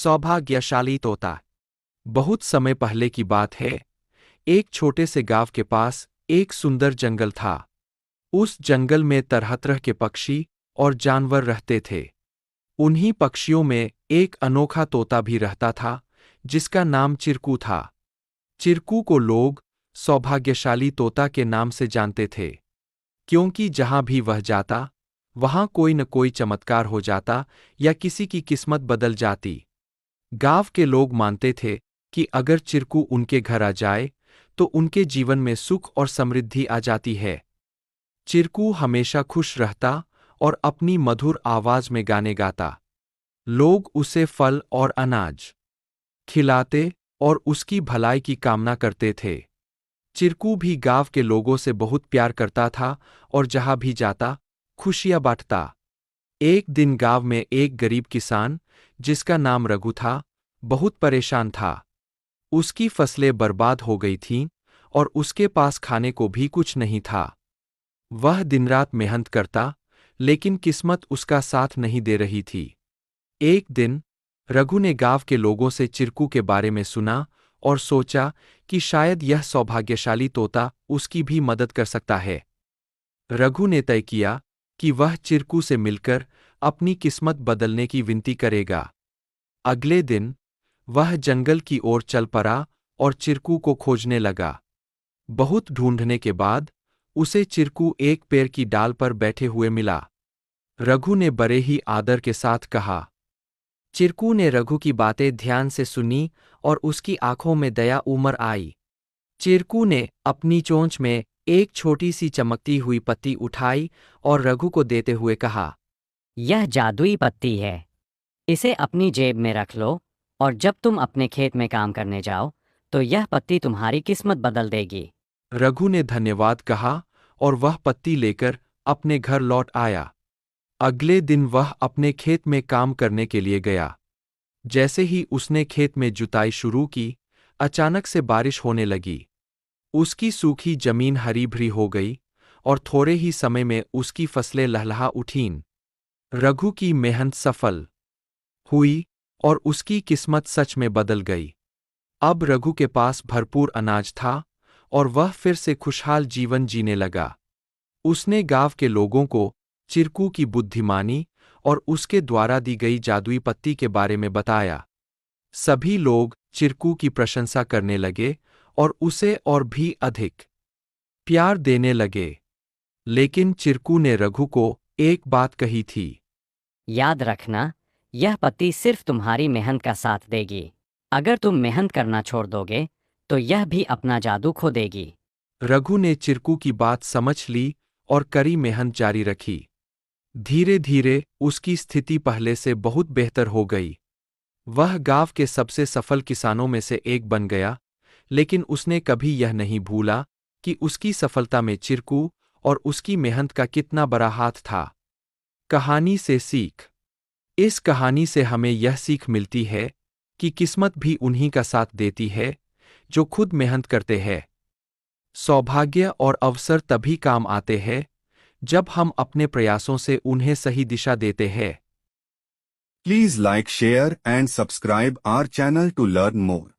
सौभाग्यशाली तोता। बहुत समय पहले की बात है। एक छोटे से गांव के पास एक सुंदर जंगल था। उस जंगल में तरह तरह के पक्षी और जानवर रहते थे। उन्हीं पक्षियों में एक अनोखा तोता भी रहता था, जिसका नाम चिरकू था। चिरकू को लोग सौभाग्यशाली तोता के नाम से जानते थे, क्योंकि जहां भी वह जाता, वहां कोई न कोई चमत्कार हो जाता या किसी की किस्मत बदल जाती। गांव के लोग मानते थे कि अगर चिरकू उनके घर आ जाए तो उनके जीवन में सुख और समृद्धि आ जाती है। चिरकू हमेशा खुश रहता और अपनी मधुर आवाज में गाने गाता। लोग उसे फल और अनाज खिलाते और उसकी भलाई की कामना करते थे। चिरकू भी गांव के लोगों से बहुत प्यार करता था और जहां भी जाता, खुशियां बांटता। एक दिन गांव में एक गरीब किसान, जिसका नाम रघु था, बहुत परेशान था। उसकी फसलें बर्बाद हो गई थीं और उसके पास खाने को भी कुछ नहीं था। वह दिन-रात मेहनत करता, लेकिन किस्मत उसका साथ नहीं दे रही थी। एक दिन रघु ने गांव के लोगों से चिरकू के बारे में सुना और सोचा कि शायद यह सौभाग्यशाली तोता उसकी भी मदद कर सकता है। रघु ने तय किया कि वह चिरकू से मिलकर अपनी किस्मत बदलने की विनती करेगा। अगले दिन वह जंगल की ओर चल पड़ा और चिरकू को खोजने लगा। बहुत ढूंढने के बाद उसे चिरकू एक पेड़ की डाल पर बैठे हुए मिला। रघु ने बड़े ही आदर के साथ कहा। चिरकू ने रघु की बातें ध्यान से सुनी और उसकी आंखों में दया उमड़ आई। चिरकू ने अपनी चोंच में एक छोटी सी चमकती हुई पत्ती उठाई और रघु को देते हुए कहा, यह जादुई पत्ती है। इसे अपनी जेब में रख लो और जब तुम अपने खेत में काम करने जाओ तो यह पत्ती तुम्हारी किस्मत बदल देगी। रघु ने धन्यवाद कहा और वह पत्ती लेकर अपने घर लौट आया। अगले दिन वह अपने खेत में काम करने के लिए गया। जैसे ही उसने खेत में जुताई शुरू की, अचानक से बारिश होने लगी। उसकी सूखी जमीन हरी भरी हो गई और थोड़े ही समय में उसकी फसलें लहलहा उठीं। रघु की मेहनत सफल हुई और उसकी किस्मत सच में बदल गई। अब रघु के पास भरपूर अनाज था और वह फिर से खुशहाल जीवन जीने लगा। उसने गांव के लोगों को चिरकू की बुद्धिमानी और उसके द्वारा दी गई जादुई पत्ती के बारे में बताया। सभी लोग चिरकू की प्रशंसा करने लगे और उसे और भी अधिक प्यार देने लगे। लेकिन चिरकू ने रघु को एक बात कही थी। याद रखना, यह पत्ती सिर्फ तुम्हारी मेहनत का साथ देगी। अगर तुम मेहनत करना छोड़ दोगे तो यह भी अपना जादू खो देगी। रघु ने चिरकू की बात समझ ली और कड़ी मेहनत जारी रखी। धीरे धीरे उसकी स्थिति पहले से बहुत बेहतर हो गई। वह गांव के सबसे सफल किसानों में से एक बन गया, लेकिन उसने कभी यह नहीं भूला कि उसकी सफलता में चिरकू और उसकी मेहनत का कितना बड़ा हाथ था। कहानी से सीख। इस कहानी से हमें यह सीख मिलती है कि किस्मत भी उन्हीं का साथ देती है जो खुद मेहनत करते हैं। सौभाग्य और अवसर तभी काम आते हैं जब हम अपने प्रयासों से उन्हें सही दिशा देते हैं। Please like, share and subscribe our channel to learn more.